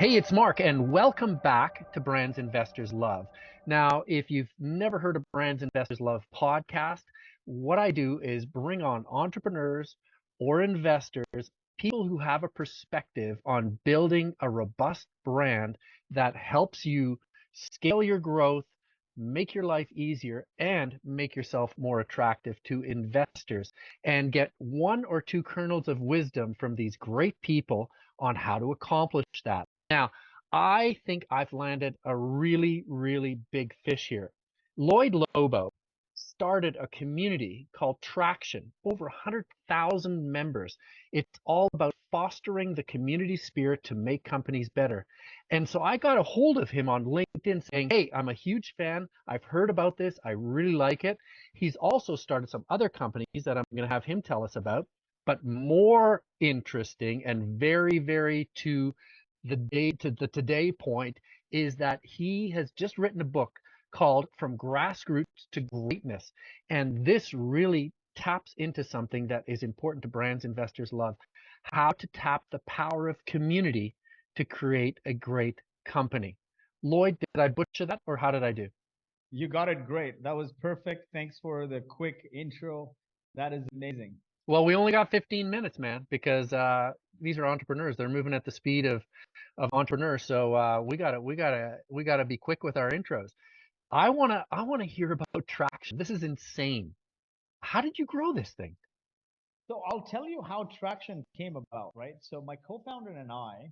Hey, it's Marc, and welcome back to Brands Investors Love. Now, if you've never heard of Brands Investors Love podcast, what I do is bring on entrepreneurs or investors, people who have a perspective on building a robust brand that helps you scale your growth, make your life easier, and make yourself more attractive to investors, and get one or two kernels of wisdom from these great people on how to accomplish that. Now, I think I've landed a really, really big fish here. Lloyed Lobo started a community called Traction, over 100,000 members. It's all about fostering the community spirit to make companies better. And so I got a hold of him on LinkedIn saying, hey, I'm a huge fan. I've heard about this. I really like it. He's also started some other companies that I'm going to have him tell us about. But more interesting and very, very to the today point is that he has just written a book called From Grassroots to Greatness. And this really taps into something that is important to brands investors love, how to tap the power of community to create a great company. Lloyd, did I butcher that or how did I do? You got it great. That was perfect. Thanks for the quick intro. That is amazing. Well, we only got 15 minutes, man, because these are entrepreneurs. They're moving at the speed of entrepreneurs. So we gotta be quick with our intros. I wanna hear about Traction. This is insane. How did you grow this thing? So I'll tell you how Traction came about, right? So my co-founder and I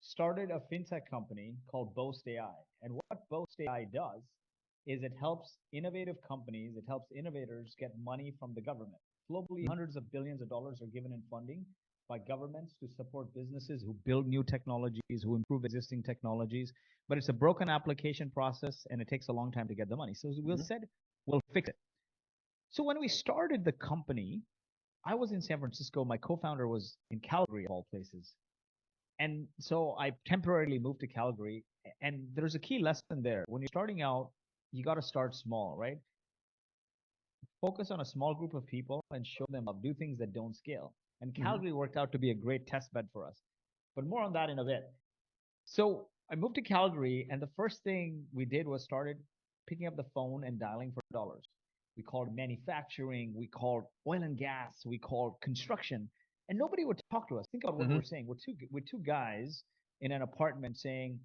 started a fintech company called Boast.AI. And what Boast.AI does is it helps innovative companies, it helps innovators get money from the government. Globally, hundreds of billions of dollars are given in funding by governments to support businesses who build new technologies, who improve existing technologies. But it's a broken application process and it takes a long time to get the money. So we Mm-hmm. said, we'll fix it. So when we started the company, I was in San Francisco. My co-founder was in Calgary, of all places. And so I temporarily moved to Calgary. And there's a key lesson there. When you're starting out, you got to start small, right? Focus on a small group of people and show them up. Do things that don't scale. And Mm-hmm. Calgary worked out to be a great test bed for us. But more on that in a bit. So I moved to Calgary, and the first thing we did was started picking up the phone and dialing for dollars. We called manufacturing, we called oil and gas, we called construction, and nobody would talk to us. Think about what Mm-hmm. we're saying. We're two guys in an apartment saying,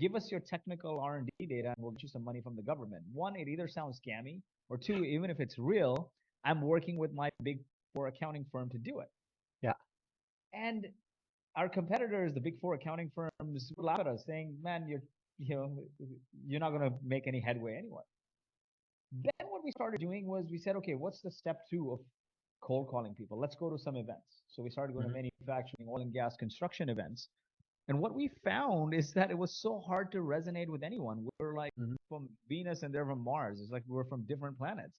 "Give us your technical R&D data, and we'll get you some money from the government." One, it either sounds scammy, or two, even if it's real, I'm working with my big four accounting firm to do it. Yeah. And our competitors, the big four accounting firms, would laugh at us, saying, "Man, you know you're not going to make any headway anyway." Then what we started doing was we said, okay, what's the step two of cold calling people? Let's go to some events. So we started going to Mm-hmm. manufacturing, oil and gas, construction events. And what we found is that it was so hard to resonate with anyone. We're like Mm-hmm. from Venus and they're from Mars. It's like we're from different planets.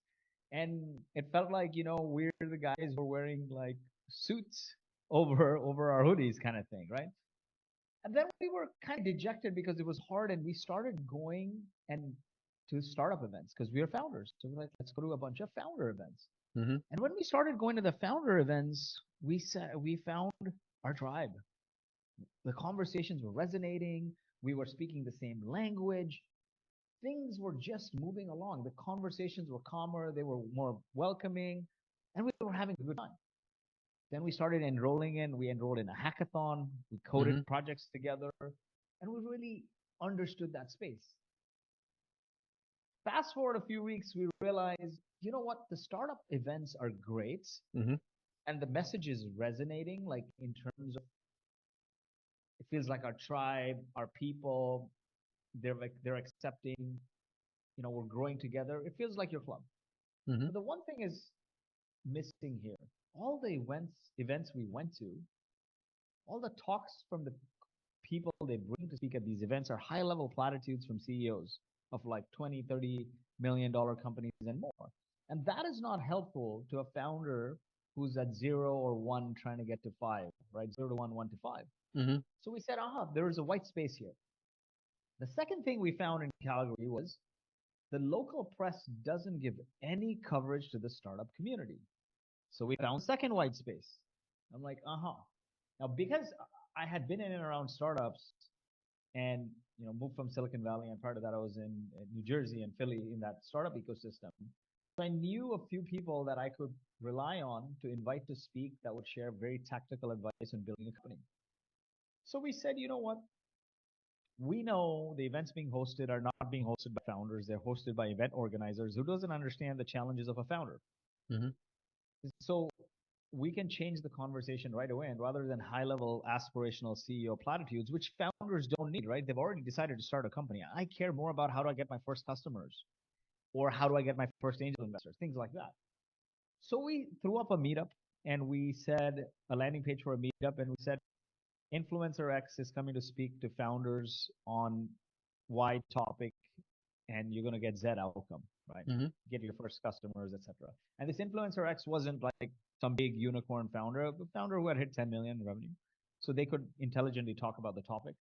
And it felt like, we're the guys who are wearing like suits over our hoodies kind of thing, right? And then we were kind of dejected because it was hard, and we started going and to startup events because we are founders. So we're like, let's go to a bunch of founder events. Mm-hmm. And when we started going to the founder events, we found our tribe. The conversations were resonating. We were speaking the same language. Things were just moving along. The conversations were calmer. They were more welcoming, and we were having a good time. Then we started enrolling in. We enrolled in a hackathon. We Mm-hmm. coded projects together, and we really understood that space. Fast forward a few weeks, we realized, you know what? The startup events are great, Mm-hmm. and the message is resonating. Like in terms of, it feels like our tribe, our people, they're accepting. We're growing together. It feels like your club. Mm-hmm. But the one thing is missing here. All the events we went to, all the talks from the people they bring to speak at these events are high level platitudes from CEOs of like 20, $30 million companies and more. And that is not helpful to a founder who's at 0 or 1 trying to get to 5, right? 0 to 1, 1 to 5. Mm-hmm. So we said, there is a white space here. The second thing we found in Calgary was the local press doesn't give any coverage to the startup community. So we found second white space. I'm like, Now, because I had been in and around startups, and moved from Silicon Valley. And part of that, I was in New Jersey and Philly in that startup ecosystem. So I knew a few people that I could rely on to invite to speak that would share very tactical advice on building a company. So we said, you know what? We know the events being hosted are not being hosted by founders. They're hosted by event organizers who doesn't understand the challenges of a founder. Mm-hmm. So we can change the conversation right away. And rather than high level aspirational CEO platitudes, which founders don't need, right? They've already decided to start a company. I care more about how do I get my first customers or how do I get my first angel investors, things like that. So we threw up a meetup and we said a landing page for a meetup and we said Influencer X is coming to speak to founders on Y topic and you're going to get Z outcome, right? Mm-hmm. Get your first customers, etc. And this Influencer X wasn't like some big unicorn founder, a founder who had hit 10 million in revenue. So they could intelligently talk about the topic.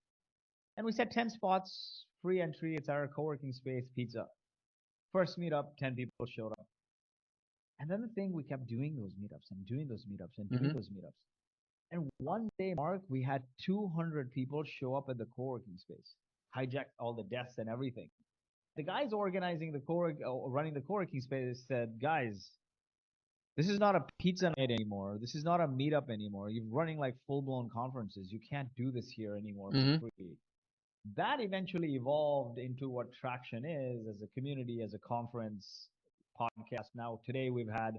And we said 10 spots, free entry. It's our co-working space, pizza. First meetup, 10 people showed up. And then the thing, we kept doing those meetups and doing those meetups and doing Mm-hmm. those meetups. And one day, Mark, we had 200 people show up at the co-working space, hijacked all the desks and everything. The guys organizing the running the co-working space said, guys, this is not a pizza night anymore. This is not a meetup anymore. You're running like full-blown conferences. You can't do this here anymore Mm-hmm. for free. That eventually evolved into what Traction is as a community, as a conference podcast. Now, today we've had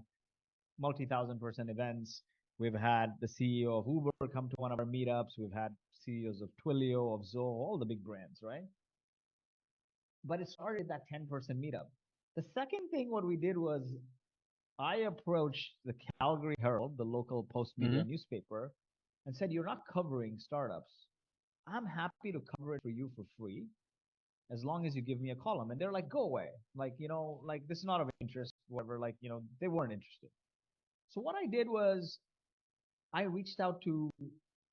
multi-thousand person events. We've had the CEO of Uber come to one of our meetups. We've had CEOs of Twilio, of Zoho, all the big brands, right? But it started that 10-person meetup. The second thing, what we did was I approached the Calgary Herald, the local post media Mm-hmm. newspaper, and said, you're not covering startups. I'm happy to cover it for you for free as long as you give me a column. And they're like, go away. Like, like this is not of interest, whatever. Like, they weren't interested. So what I did was I reached out to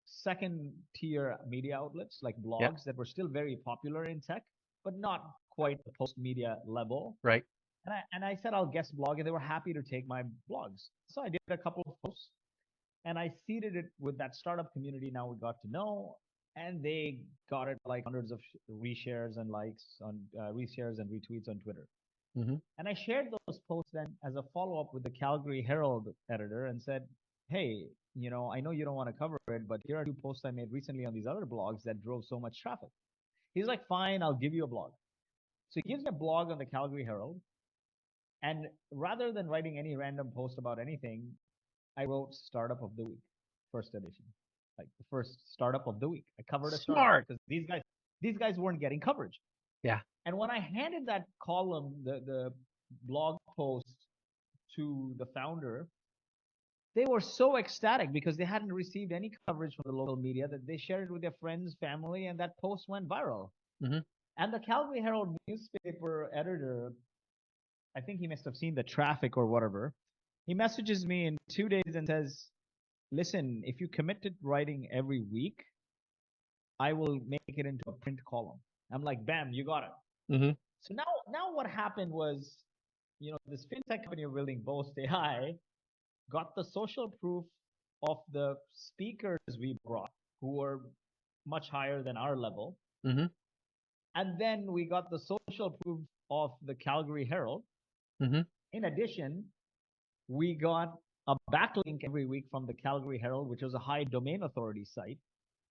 second tier media outlets like Yeah. blogs that were still very popular in tech, but not quite the post media level. Right. And I said I'll guest blog, and they were happy to take my blogs. So I did a couple of posts, and I seeded it with that startup community. Now we got to know, and they got it like hundreds of reshares and likes on reshares and retweets on Twitter. Mm-hmm. And I shared those posts then as a follow up with the Calgary Herald editor and said, hey, I know you don't want to cover it, but here are two posts I made recently on these other blogs that drove so much traffic. He's like, fine, I'll give you a blog. So he gives me a blog on the Calgary Herald. And rather than writing any random post about anything, I wrote Startup of the Week, first edition, like the first Startup of the Week. I covered a startup Smart. because these guys weren't getting coverage. Yeah. And when I handed that column, the blog post to the founder, they were so ecstatic because they hadn't received any coverage from the local media that they shared it with their friends, family, and that post went viral. Mm-hmm. And the Calgary Herald newspaper editor, I think he must have seen the traffic or whatever. He messages me in 2 days and says, listen, if you commit to writing every week, I will make it into a print column. I'm like, bam, you got it. Mm-hmm. So now what happened was, this fintech company we're building, Boast.AI, got the social proof of the speakers we brought, who were much higher than our level. Mm-hmm. And then we got the social proof of the Calgary Herald. Mm-hmm. In addition, we got a backlink every week from the Calgary Herald, which was a high domain authority site,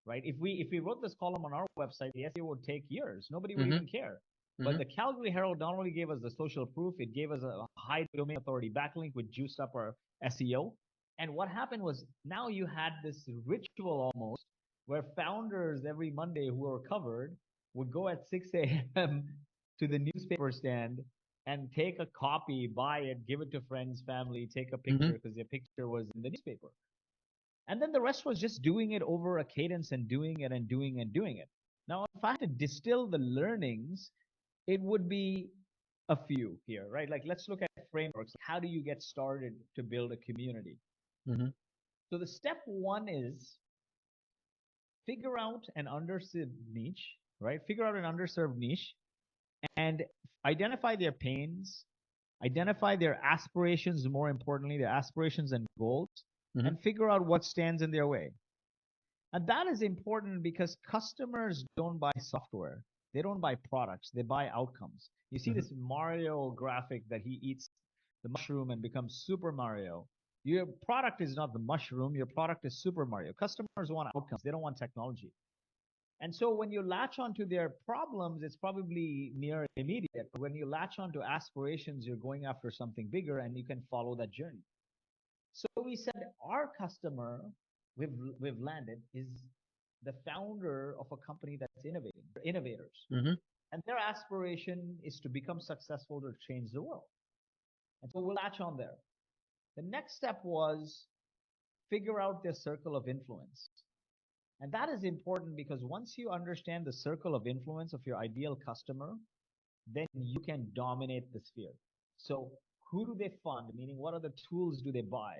right? If we wrote this column on our website, the SEO would take years. Nobody would Mm-hmm. even care. Mm-hmm. But the Calgary Herald not only gave us the social proof, it gave us a high domain authority backlink, which juiced up our SEO. And what happened was now you had this ritual almost where founders every Monday who were covered would go at 6 a.m. to the newspaper stand and take a copy, buy it, give it to friends, family, take a Mm-hmm. picture because their picture was in the newspaper. And then the rest was just doing it over a cadence and doing it and doing and doing it. Now, if I had to distill the learnings, it would be a few here, right? Like, let's look at frameworks. How do you get started to build a community? Mm-hmm. So the step one is figure out an underserved niche, right? Figure out an underserved niche and identify their pains, identify their aspirations, more importantly, their aspirations and goals, Mm-hmm. and figure out what stands in their way. And that is important because customers don't buy software. They don't buy products. They buy outcomes. You see Mm-hmm. this Mario graphic that he eats the mushroom and becomes Super Mario. Your product is not the mushroom. Your product is Super Mario. Customers want outcomes. They don't want technology. And so when you latch onto their problems, it's probably near immediate. But when you latch onto aspirations, you're going after something bigger and you can follow that journey. So we said our customer we've landed is the founder of a company that's innovating, innovators. Mm-hmm. And their aspiration is to become successful to change the world. And so we'll latch on there. The next step was figure out their circle of influence. And that is important because once you understand the circle of influence of your ideal customer, then you can dominate the sphere. So who do they fund? Meaning, what are the tools do they buy?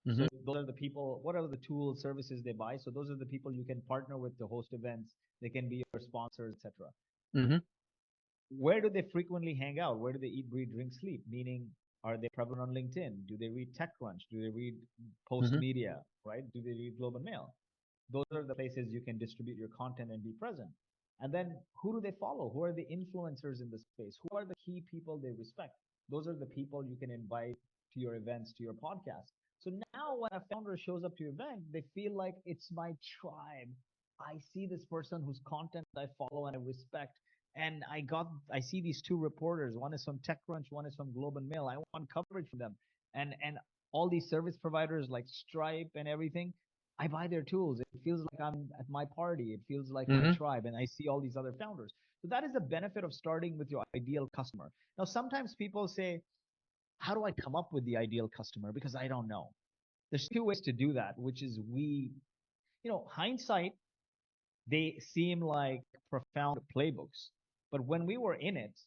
Mm-hmm. So those are the people, what are the tools, services they buy? So those are the people you can partner with to host events. They can be your sponsors, etc. Mm-hmm. Where do they frequently hang out? Where do they eat, breathe, drink, sleep? Meaning, are they prevalent on LinkedIn? Do they read TechCrunch? Do they read Post Mm-hmm. Media? Right? Do they read Globe and Mail? Those are the places you can distribute your content and be present. And then who do they follow? Who are the influencers in the space? Who are the key people they respect? Those are the people you can invite to your events, to your podcast. So now when a founder shows up to your event, they feel like it's my tribe. I see this person whose content I follow and I respect. And I see these two reporters. One is from TechCrunch, one is from Globe and Mail. I want coverage from them. And all these service providers like Stripe and everything, I buy their tools. It feels like I'm at my party. It feels like my Mm-hmm. tribe, and I see all these other founders. So that is the benefit of starting with your ideal customer. Now, sometimes people say, how do I come up with the ideal customer? Because I don't know. There's two ways to do that, which is hindsight, they seem like profound playbooks. But when we were in it,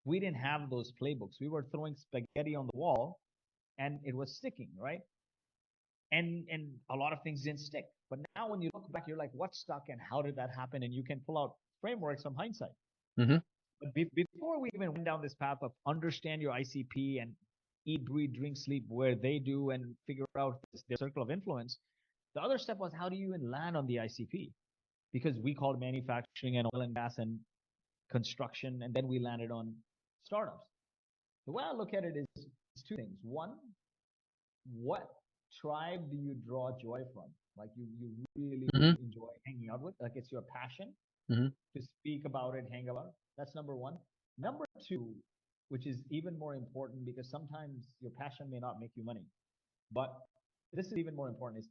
we didn't have those playbooks. We were throwing spaghetti on the wall and it was sticking, right? And a lot of things didn't stick. But now when you look back, you're like, what stuck and how did that happen? And you can pull out frameworks from hindsight. Mm-hmm. But before we even went down this path of understand your ICP and eat, breathe, drink, sleep where they do and figure out their circle of influence, the other step was how do you even land on the ICP? Because we called manufacturing and oil and gas and construction, and then we landed on startups. The way I look at it is two things. One, what tribe do you draw joy from? Like you really Mm-hmm. enjoy hanging out with? Like it's your passion Mm-hmm. to speak about it, hang about. That's number one. Number two, which is even more important because sometimes your passion may not make you money, but this is even more important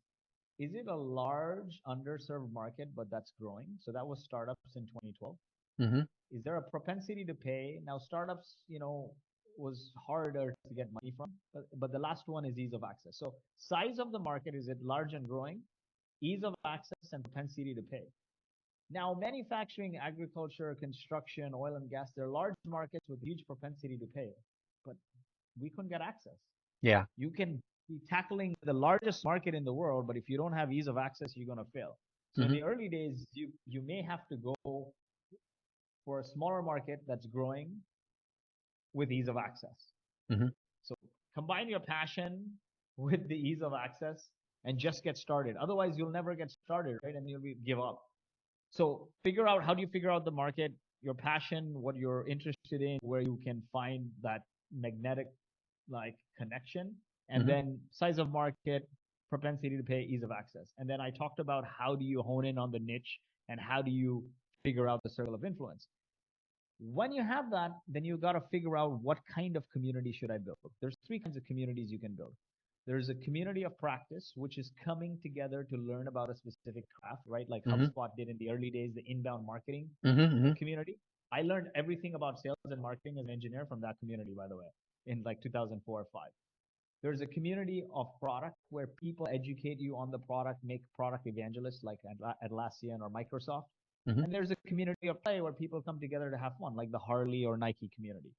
is it a large underserved market but that's growing? So that was startups in 2012. Mm-hmm. Is there a propensity to pay? Now, startups, was harder to get money from, but the last one is ease of access. So, size of the market, is it large and growing? Ease of access and propensity to pay. Now, manufacturing, agriculture, construction, oil and gas, they're large markets with huge propensity to pay, but we couldn't get access. Yeah. You can be tackling the largest market in the world, but if you don't have ease of access, you're going to fail. So in Mm-hmm. the early days, you may have to go for a smaller market that's growing with ease of access. Mm-hmm. So combine your passion with the ease of access and just get started. Otherwise, you'll never get started, right? And give up. So figure out how do you figure out the market, your passion, what you're interested in, where you can find that magnetic like connection, and Mm-hmm. then size of market, propensity to pay, ease of access. And then I talked about how do you hone in on the niche and how do you figure out the circle of influence. When you have that, then you got to figure out what kind of community should I build. There's three kinds of communities you can build. There's a community of practice, which is coming together to learn about a specific craft, right? Like Mm-hmm. HubSpot did in the early days, the inbound marketing Mm-hmm. community. I learned everything about sales and marketing as an engineer from that community, by the way, in like 2004 or 5. There's a community of product where people educate you on the product, make product evangelists like Atlassian or Microsoft. Mm-hmm. And there's a community of play where people come together to have fun, like the Harley or Nike community.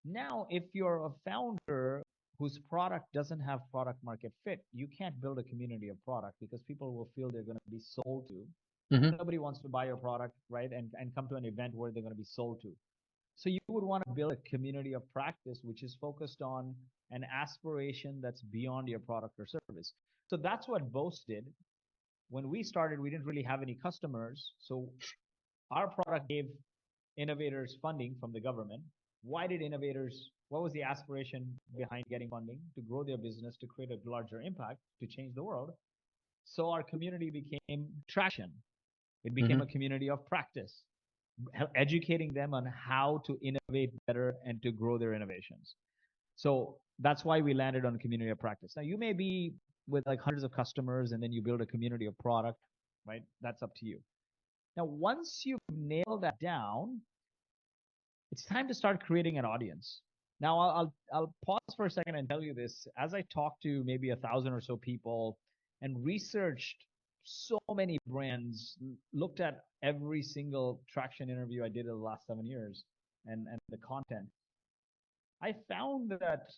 Now, if you're a founder whose product doesn't have product market fit, you can't build a community of product because people will feel they're going to be sold to. Mm-hmm. Nobody wants to buy your product, right? And come to an event where they're going to be sold to. So you would want to build a community of practice which is focused on an aspiration that's beyond your product or service. So that's what Boast did. when we started, we didn't really have any customers. So our product gave innovators funding from the government. Why did innovators, what was the aspiration behind getting funding? To grow their business, to create a larger impact, to change the world. So our community became traction. It became Mm-hmm. a community of practice, educating them on how to innovate better and to grow their innovations. So that's why we landed on community of practice. Now you may be with like hundreds of customers and then you build a community of product, right? That's up to you. Now, once you've nailed that down, it's time to start creating an audience. Now, I'll pause for a second and tell you this. As I talked to maybe 1,000 or so people and researched so many brands, looked at every single traction interview I did in the last 7 years and the content, I found that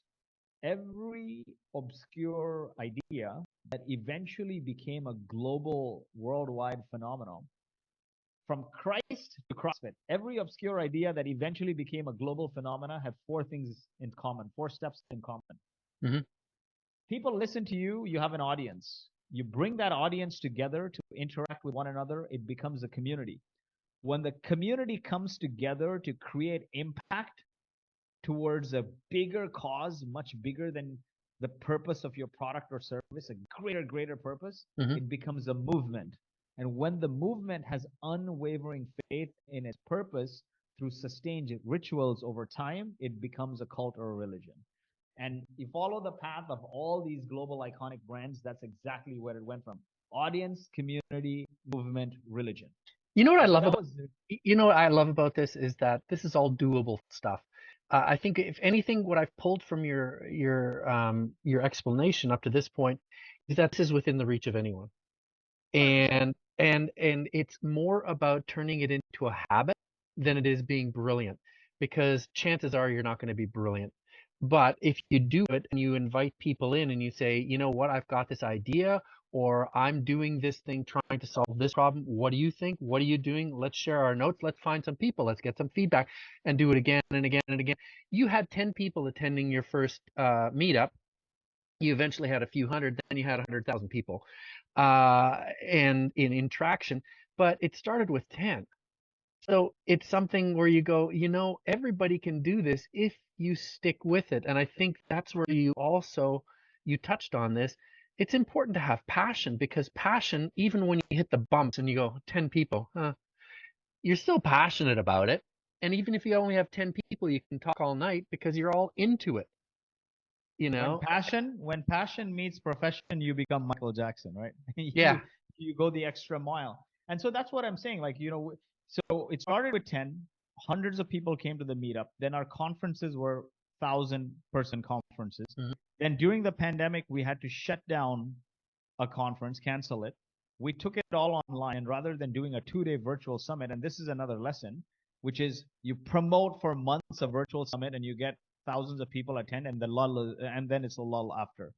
every obscure idea that eventually became a global, worldwide phenomenon, from Christ to CrossFit, every obscure idea that eventually became a global phenomena had four things in common, four steps in common. Mm-hmm. People listen to you, you have an audience. You bring that audience together to interact with one another, it becomes a community. When the community comes together to create impact towards a bigger cause, much bigger than the purpose of your product or service, a greater purpose, Mm-hmm. it becomes a movement. And when the movement has unwavering faith in its purpose through sustained rituals over time, it becomes a cult or a religion. And you follow the path of all these global iconic brands, that's exactly where it went from: audience, community, movement, religion. You know what I And so love that about was you know what I love about this is that this is all doable stuff. I think if anything, what I've pulled from your explanation up to this point is that this is within the reach of anyone. 100%. And it's more about turning it into a habit than it is being brilliant, because chances are you're not going to be brilliant. But if you do it and you invite people in and you say, you know what, I've got this idea, or I'm doing this thing trying to solve this problem. What do you think? What are you doing? Let's share our notes. Let's find some people. Let's get some feedback and do it again and again and again. You had 10 people attending your first meetup. You eventually had a few hundred, then you had 100,000 people, and in traction, but it started with 10. So it's something where you go, everybody can do this if you stick with it. And I think that's where you touched on this. It's important to have passion, because passion, even when you hit the bumps and you go 10 people, you're still passionate about it. And even if you only have 10 people, you can talk all night because you're all into it, you When know? passion meets profession, you become Michael Jackson, right? Yeah. You go the extra mile. And so that's what I'm saying. Like, so it started with 10, hundreds of people came to the meetup. Then our conferences were 1,000-person conferences. Mhm. Then during the pandemic, we had to shut down a conference, cancel it. We took it all online, and rather than doing a 2-day virtual summit, and this is another lesson, which is you promote for months a virtual summit and you get thousands of people attend, and and then it's a lull after.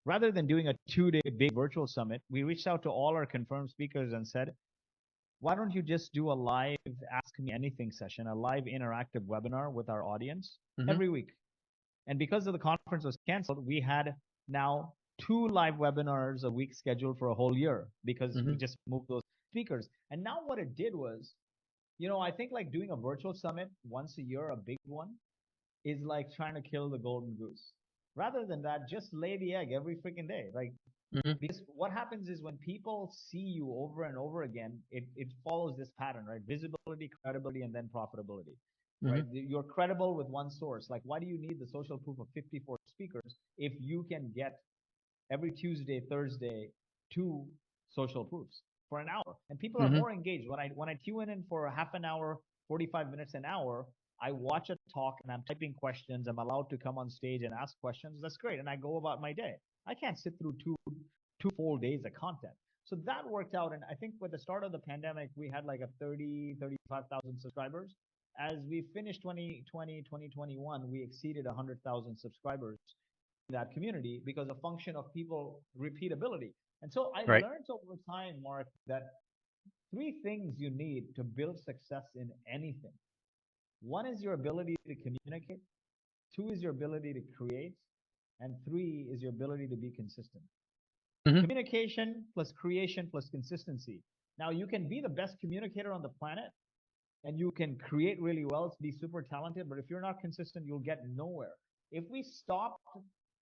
Rather than doing a 2-day big virtual summit, we reached out to all our confirmed speakers and said, why don't you just do a live Ask Me Anything session, a live interactive webinar with our audience Mhm. every week? And because of the conference was canceled, we had now 2 live webinars a week scheduled for a whole year because we Mhm. just moved those speakers. And now what it did was, I think like doing a virtual summit once a year, a big one, is like trying to kill the golden goose. Rather than that, just lay the egg every freaking day. Like, Mhm. because what happens is when people see you over and over again, it follows this pattern, right? Visibility, credibility, and then profitability, right? Mhm. You're credible with one source. Like, why do you need the social proof of 54 speakers if you can get every Tuesday, Thursday, 2 social proofs for an hour? And people are Mhm. more engaged. When I tune in for a half an hour, 45 minutes, an hour, I watch a talk and I'm typing questions. I'm allowed to come on stage and ask questions. That's great. And I go about my day. I can't sit through two full days of content. So that worked out. And I think with the start of the pandemic, we had like a 35,000 subscribers. As we finished 2020, 2021, we exceeded 100,000 subscribers in that community because a function of people repeatability. And so I Right. learned over time, Mark, that three things you need to build success in anything. One is your ability to communicate. Two is your ability to create. And three is your ability to be consistent. Hmm. Communication plus creation plus consistency. Now, you can be the best communicator on the planet and you can create really well, be super talented, but if you're not consistent, you'll get nowhere. If we stopped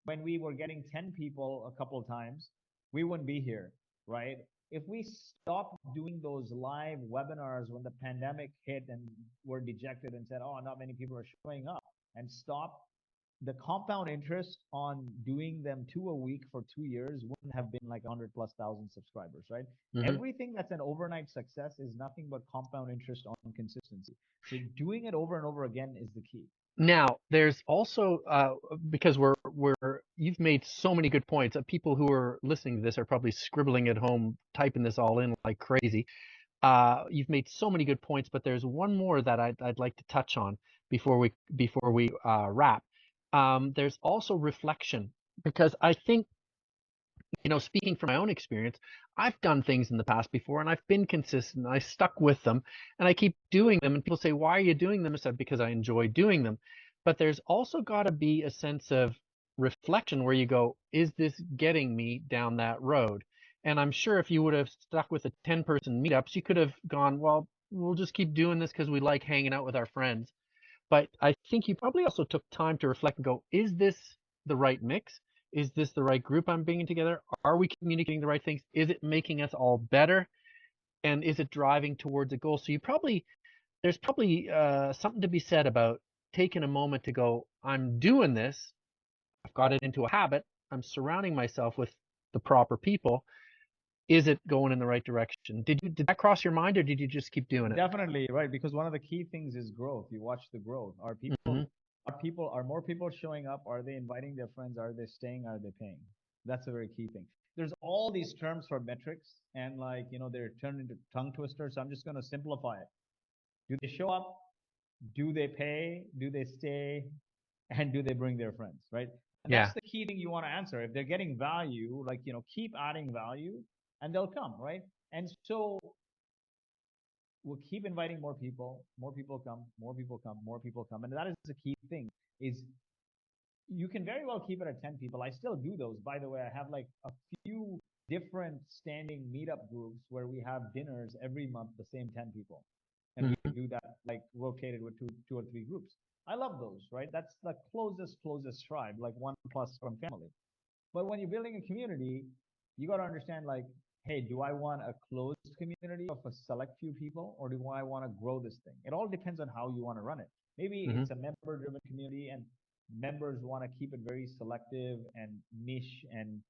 when we were getting 10 people a couple of times, we wouldn't be here, right? If we stopped doing those live webinars when the pandemic hit and were dejected and said, oh, not many people are showing up, and stopped, the compound interest on doing them 2 a week for 2 years wouldn't have been like 100 plus thousand subscribers, right? Hmm. Everything that's an overnight success is nothing but compound interest on consistency. So doing it over and over again is the key. Now, there's also because we're you've made so many good points. People who are listening to this are probably scribbling at home, typing this all in like crazy. You've made so many good points, but there's one more that I'd like to touch on before we wrap. There's also reflection because I think, speaking from my own experience, I've done things in the past before and I've been consistent. I stuck with them and I keep doing them. And people say, why are you doing them? I said, because I enjoy doing them. But there's also got to be a sense of reflection where you go, is this getting me down that road? And I'm sure if you would have stuck with the 10-person meetups, you could have gone, well, we'll just keep doing this because we like hanging out with our friends. But I think you probably also took time to reflect and go, is this the right mix? Is this the right group I'm bringing together? Are we communicating the right things? Is it making us all better? And is it driving towards a goal? So there's probably something to be said about taking a moment to go, I'm doing this. I've got it into a habit. I'm surrounding myself with the proper people. Is it going in the right direction? Did that cross your mind or did you just keep doing it? Definitely, right? Because one of the key things is growth. You watch the growth. Hmm. Are more people showing up? Are they inviting their friends? Are they staying? Are they paying? That's a very key thing. There's all these terms for metrics and like, they're turned into tongue twisters. So I'm just going to simplify it. Do they show up? Do they pay? Do they stay? And do they bring their friends, right? And Yeah. that's the key thing you want to answer. If they're getting value, like, keep adding value and they'll come, right? And so we'll keep inviting more people come, more people come, more people come. And that is the key thing is you can very well keep it at 10 people. I still do those. By the way, I have like a few different standing meetup groups where we have dinners every month, the same 10 people. And we Hmm. do that like rotated with two or three groups. I love those, right? That's the closest tribe, like one plus from family. But when you're building a community, you got to understand like, hey, do I want a closed community of a select few people or do I want to grow this thing? It all depends on how you want to run it. Maybe Hmm. it's a member driven community and members want to keep it very selective and niche and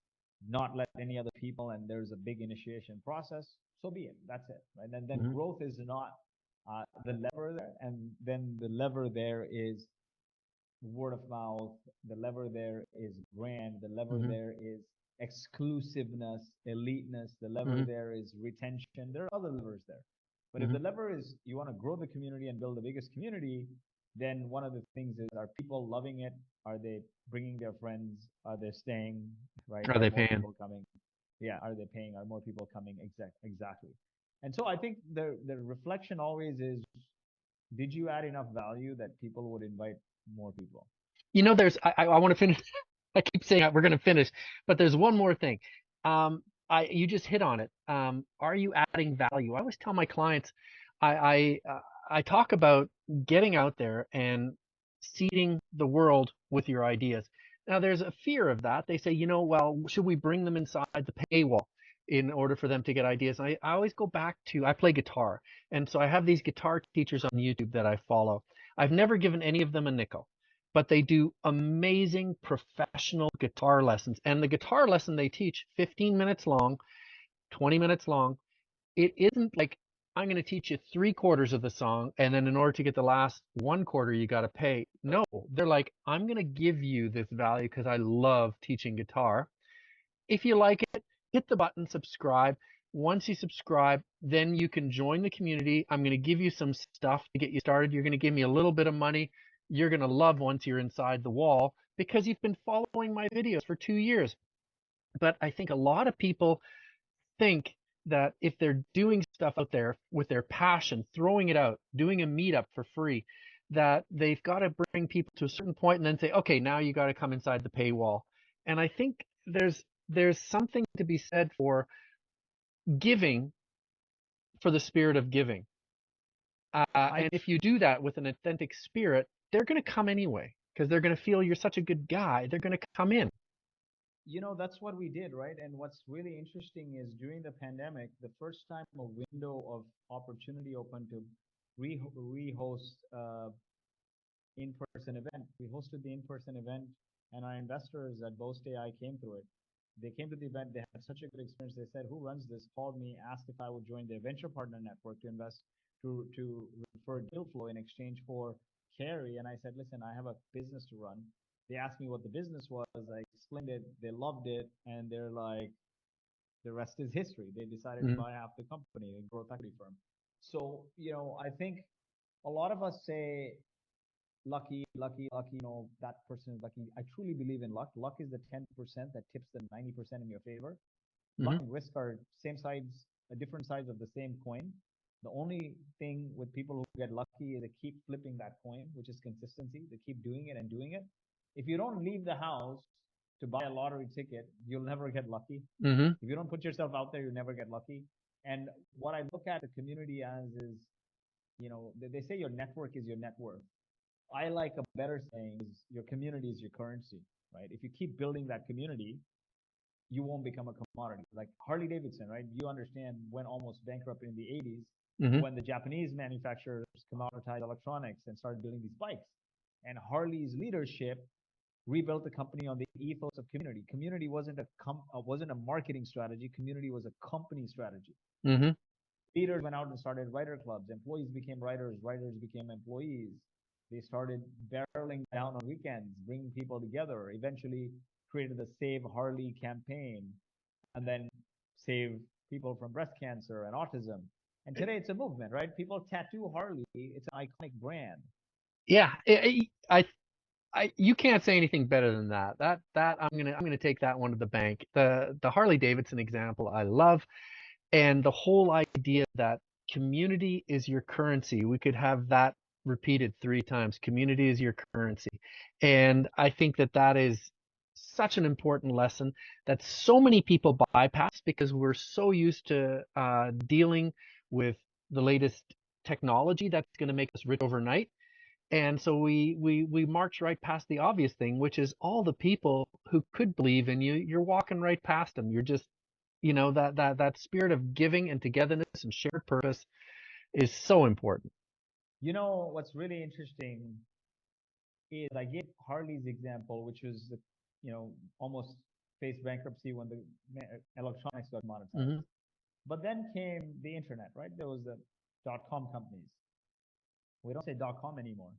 not let any other people and there's a big initiation process. So be it. That's it. Right. And then Hmm. growth is not the lever there. And then the lever there is word of mouth. The lever there is brand. The lever Hmm. there is exclusiveness, eliteness. The lever Hmm. there is retention. There are other levers there. But if Hmm. the lever is you want to grow the community and build the biggest community, then one of the things is are people loving it? Are they bringing their friends? Are they staying? Right? Are Are they more paying? people coming? Yeah. Are they paying? Are more people coming? Exactly. And so I think the reflection always is, did you add enough value that people would invite more people? I want to finish. I keep saying we're going to finish, but there's one more thing. You just hit on it. Are you adding value? I always tell my clients, I I talk about getting out there and seeding the world with your ideas. Now, there's a fear of that. They say, well, should we bring them inside the paywall in order for them to get ideas? And I always go back to I play guitar, and so I have these guitar teachers on YouTube that I follow. I've never given any of them a nickel, but they do amazing professional guitar lessons. And the guitar lesson they teach, 15 minutes long, 20 minutes long, it isn't like I'm going to teach you 3/4 of the song, and then in order to get the last 1/4, you got to pay. No, they're like, I'm going to give you this value because I love teaching guitar. If you like it, hit the button, subscribe. Once you subscribe, then you can join the community. I'm going to give you some stuff to get you started. You're going to give me a little bit of money. You're going to love once you're inside the wall because you've been following my videos for 2 years. But I think a lot of people think that if they're doing stuff out there with their passion, throwing it out, doing a meetup for free, that they've got to bring people to a certain point and then say, okay, now you got to come inside the paywall. And I think there's something to be said for giving for the spirit of giving. I And if you do that with an authentic spirit, they're going to come anyway because they're going to feel you're such a good guy. They're going to come in. That's what we did, right? And what's really interesting is during the pandemic, the first time a window of opportunity opened to re-host in-person event. We hosted the in-person event, and our investors at Boast.AI came through it. They came to the event. They had such a good experience. They said, "Who runs this?" Called me, asked if I would join their venture partner network to invest to refer deal flow in exchange for carry. And I said, "Listen, I have a business to run." They asked me what the business was. I explained it. They loved it, and they're like, the rest is history. They decided to Mm-hmm. buy half the company, a growth equity firm. So, I think a lot of us say lucky, lucky, lucky, that person is lucky. I truly believe in luck. Luck is the 10% that tips the 90% in your favor. Luck Mm-hmm. and risk are same sides, different sides of the same coin. The only thing with people who get lucky is they keep flipping that coin, which is consistency. They keep doing it and doing it. If you don't leave the house to buy a lottery ticket, you'll never get lucky. Mm-hmm. If you don't put yourself out there, you never get lucky. And what I look at the community as is, they say your network is your net worth. I like a better saying is your community is your currency, right? If you keep building that community, you won't become a commodity. Like Harley Davidson, right? You understand went almost bankrupt in the 80s Mm-hmm. when the Japanese manufacturers commoditized electronics and started building these bikes. And Harley's leadership rebuilt the company on the ethos of community. Community wasn't a marketing strategy. Community was a company strategy. Mm-hmm. Leaders went out and started writer clubs. Employees became writers. Writers became employees. They started barreling down on weekends, bringing people together. Eventually, created the Save Harley campaign, and then save people from breast cancer and autism. And today, it's a movement, right? People tattoo Harley. It's an iconic brand. Yeah. You can't say anything better than that. That I'm gonna take that one to the bank. The Harley Davidson example I love, and the whole idea that community is your currency. We could have that repeated 3 times. Community is your currency, and I think that that is such an important lesson that so many people bypass because we're so used to dealing with the latest technology that's going to make us rich overnight, and so we march right past the obvious thing, which is all the people who could believe in you. You're walking right past them. You're just, that spirit of giving and togetherness and shared purpose is so important. What's really interesting is I gave Harley's example, which was, almost faced bankruptcy when the electronics got monetized. Hmm. But then came the internet, right? There was the .com companies. We don't say .com anymore.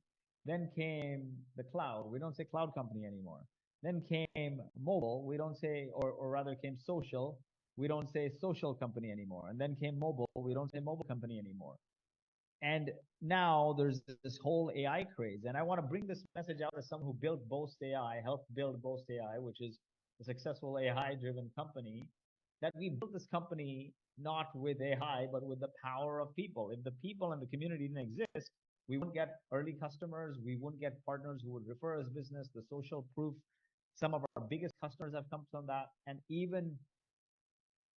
Then came the cloud. We don't say cloud company anymore. Then came mobile. We don't say, or rather came social. We don't say social company anymore. And then came mobile. We don't say mobile company anymore. And now there's this whole AI craze. And I want to bring this message out as someone who built Boast.AI, helped build Boast.AI, which is a successful AI driven company, that we built this company not with AI, but with the power of people. If the people and the community didn't exist, we wouldn't get early customers. We wouldn't get partners who would refer us business, the social proof. Some of our biggest customers have come from that, and even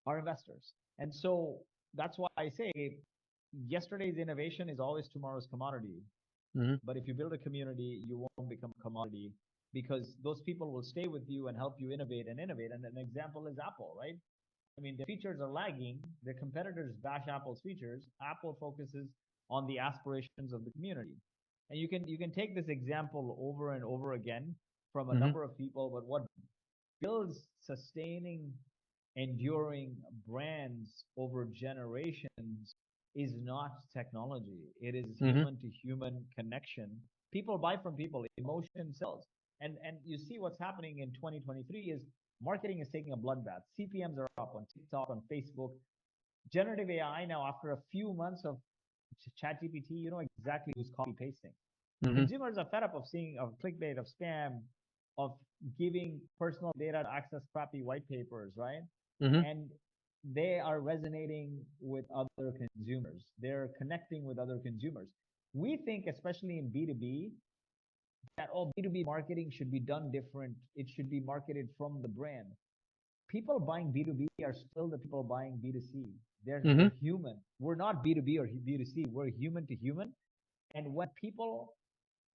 our investors. And so that's why I say yesterday's innovation is always tomorrow's commodity. Hmm. But if you build a community, you won't become a commodity because those people will stay with you and help you innovate and innovate. And an example is Apple, right? I mean, the features are lagging. Their competitors bash Apple's features. Apple focuses on the aspirations of the community. And you can take this example over and over again from a Hmm. number of people, but what builds sustaining, enduring brands over generations is not technology. It is Hmm. human to human connection. People buy from people. Emotion sells. And you see what's happening in 2023 is marketing is taking a bloodbath. CPMs are up on TikTok, on Facebook. Generative AI now, after a few months of ChatGPT, you know exactly who's copy pasting. Hmm. Consumers are fed up of seeing of clickbait, of spam, of giving personal data to access crappy white papers, right? Hmm. And they are resonating with other consumers. They're connecting with other consumers. We think, especially in B2B, that B2B marketing should be done different. It should be marketed from the brand. people buying B2B are still the people buying B2C. They're Mm-hmm. human. We're not B2B or B2C. We're human to human. And when people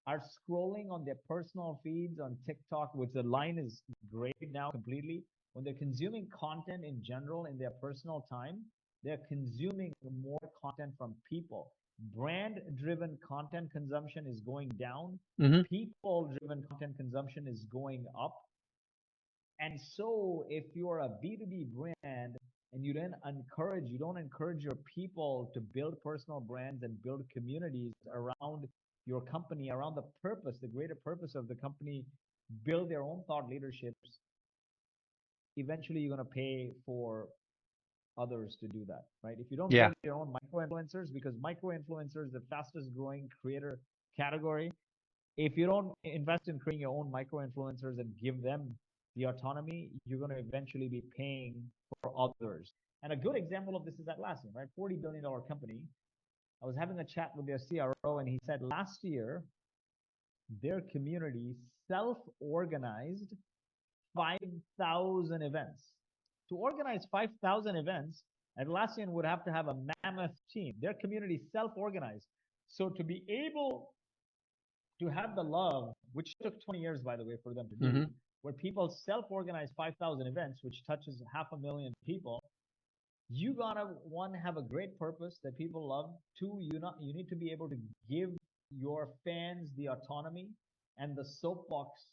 are scrolling on their personal feeds on TikTok, which the line is great now completely, when they're consuming content in general in their personal time, they're consuming more content from people. Brand driven content consumption is going down. Mm-hmm. People driven content consumption is going up. And so if you're a B2B brand and you don't encourage your people to build personal brands and build communities around your company, around the purpose, the greater purpose of the company, build their own thought leaderships, eventually you're going to pay for others to do that, right? If you don't Yeah. build your own micro influencers, because micro influencers, the fastest growing creator category, if you don't invest in creating your own micro influencers and give them the autonomy, you're going to eventually be paying for others. And a good example of this is Atlassian, right? $40 billion company. I was having a chat with their CRO and he said last year their community self-organized 5,000 events. To organize 5,000 events, Atlassian would have to have a mammoth team. Their community self-organized. So to be able to have the love, which took 20 years, by the way, for them to do, Mm-hmm. where people self-organize 5,000 events, which touches 500,000 people, you gotta, one, have a great purpose that people love. Two, you need to be able to give your fans the autonomy and the soapbox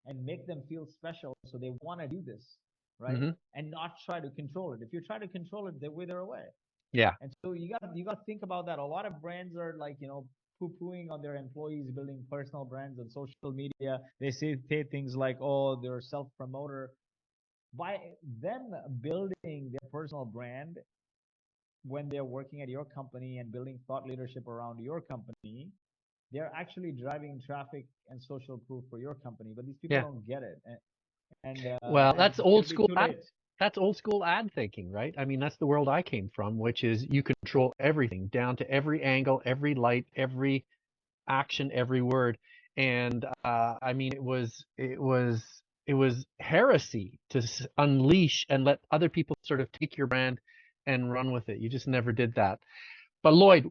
and make them feel special so they want to do this, right? Mm-hmm. And not try to control it. If you try to control it, they wither away. Yeah. And so you got to think about that. A lot of brands are like, poo-pooing on their employees building personal brands on social media. They say things like, oh, they're self-promoter. By them building their personal brand when they're working at your company and building thought leadership around your company, they're actually driving traffic and social proof for your company. But these people Yeah. don't get it, and Well, then it'll be too late. that's old school ad thinking, right? I mean, that's the world I came from, which is you control everything down to every angle, every light, every action, every word. And I mean, it was heresy to unleash and let other people sort of take your brand and run with it. You just never did that. But Lloyd,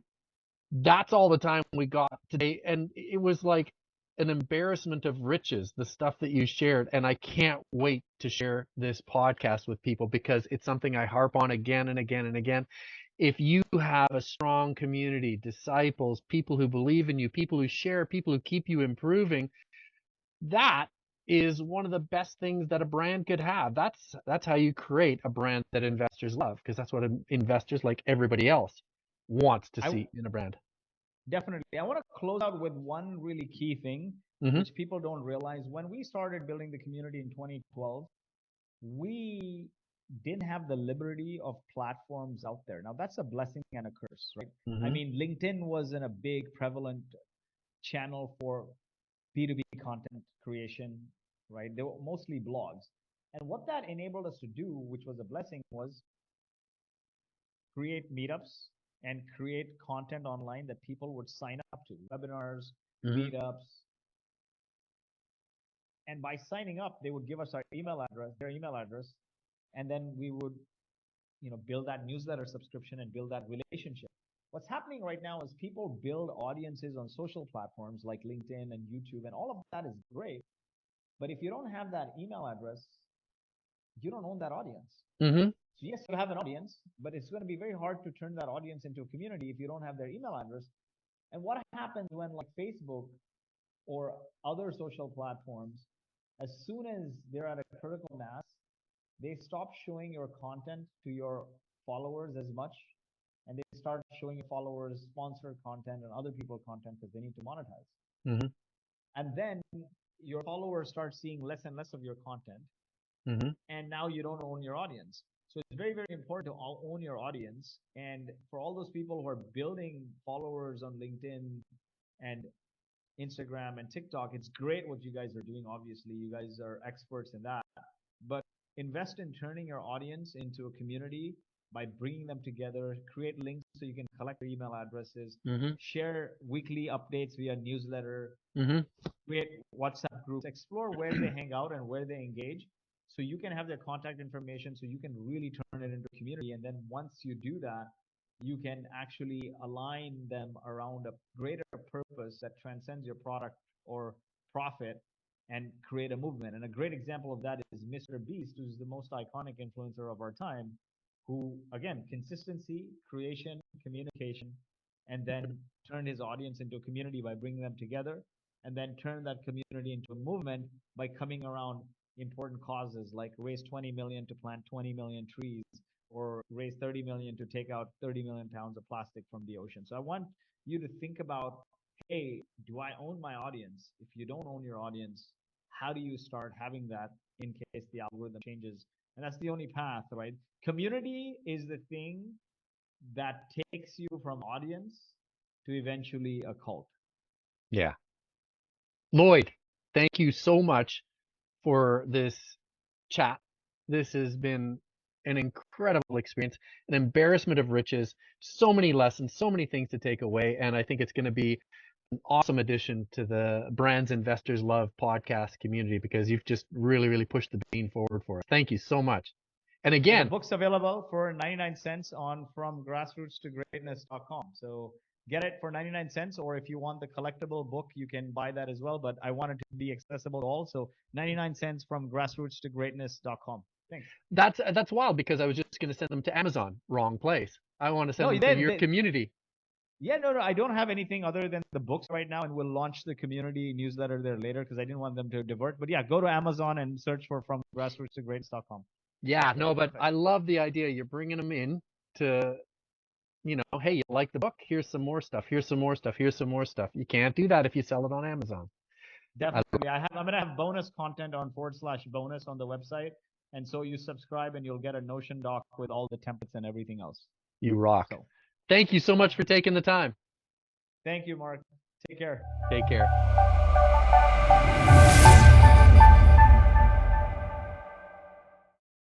that's all the time we got today. And it was like an embarrassment of riches, the stuff that you shared. And I can't wait to share this podcast with people because it's something I harp on again and again and again. If you have a strong community, disciples, people who believe in you, people who share, people who keep you improving, that is one of the best things that a brand could have. That's how you create a brand that investors love, because that's what investors, like everybody else, wants to I see in a brand. definitely. I want to close out with one really key thing, Hmm. which people don't realize. When we started building the community in 2012, we didn't have the liberty of platforms out there. Now that's a blessing and a curse, right? I Hmm. mean, LinkedIn wasn't a big prevalent channel for B2B content creation, right? They were mostly blogs. And what that enabled us to do, which was a blessing, was create meetups and create content online that people would sign up to, webinars, Hmm. meetups. And by signing up, they would give us their email address, and then we would, build that newsletter subscription and build that relationship. What's happening right now is people build audiences on social platforms like LinkedIn and YouTube, and all of that is great. But if you don't have that email address, you don't own that audience. Hmm. So yes, you have an audience, but it's going to be very hard to turn that audience into a community if you don't have their email address. And what happens when like Facebook or other social platforms, as soon as they're at a critical mass, they stop showing your content to your followers as much, and they start showing your followers sponsored content and other people content because they need to monetize. Hmm. And then your followers start seeing less and less of your content, Hmm. and now you don't own your audience. So it's very, very important to own your audience. And for all those people who are building followers on LinkedIn and Instagram and TikTok, it's great what you guys are doing. Obviously, you guys are experts in that. But invest in turning your audience into a community by bringing them together, create links so you can collect their email addresses, Hmm. share weekly updates via newsletter, Hmm. create WhatsApp groups, explore where they hang out and where they engage So you can have their contact information, so you can really turn it into a community. And then once you do that, you can actually align them around a greater purpose that transcends your product or profit and create a movement. And a great example of that is Mr. Beast, who's the most iconic influencer of our time, who, again, consistency, creation, communication, and then turned his audience into a community by bringing them together, and then turned that community into a movement by coming around important causes like raise 20 million to plant 20 million trees, or raise 30 million to take out 30 million pounds of plastic from the ocean. So I want you to think about, hey, do I own my audience? If you don't own your audience, how do you start having that in case the algorithm changes? And that's the only path, right? Community is the thing that takes you from audience to eventually a cult. Yeah. Lloyd, thank you so much for this chat. This has been an incredible experience, an embarrassment of riches, so many lessons, so many things to take away. And I think it's going to be an awesome addition to the Brands Investors Love podcast community, because you've just really, really pushed the bean forward for us. Thank you so much. And And the again, book's available for 99 cents on from grassroots to greatness.com. So get it for 99 cents, or if you want the collectible book, you can buy that as well. But I want it to be accessible to all. So 99 cents from grassroots to greatness.com. Thanks. that's wild, because I was just going to send them to Amazon. Wrong place. I want to send them to your community. Yeah, no, I don't have anything other than the books right now, and we'll launch the community newsletter there later because I didn't want them to divert. But yeah, go to Amazon and search for from grassroots to greatness.com. Yeah, no, but I love the idea. You're bringing them in to, hey, you like the book? Here's some more stuff. Here's some more stuff. Here's some more stuff. You can't do that if you sell it on Amazon. Definitely. I'm going to have bonus content on /bonus on the website. And so you subscribe and you'll get a Notion doc with all the templates and everything else. You rock. So, thank you so much for taking the time. Thank you, Marc. Take care. Take care.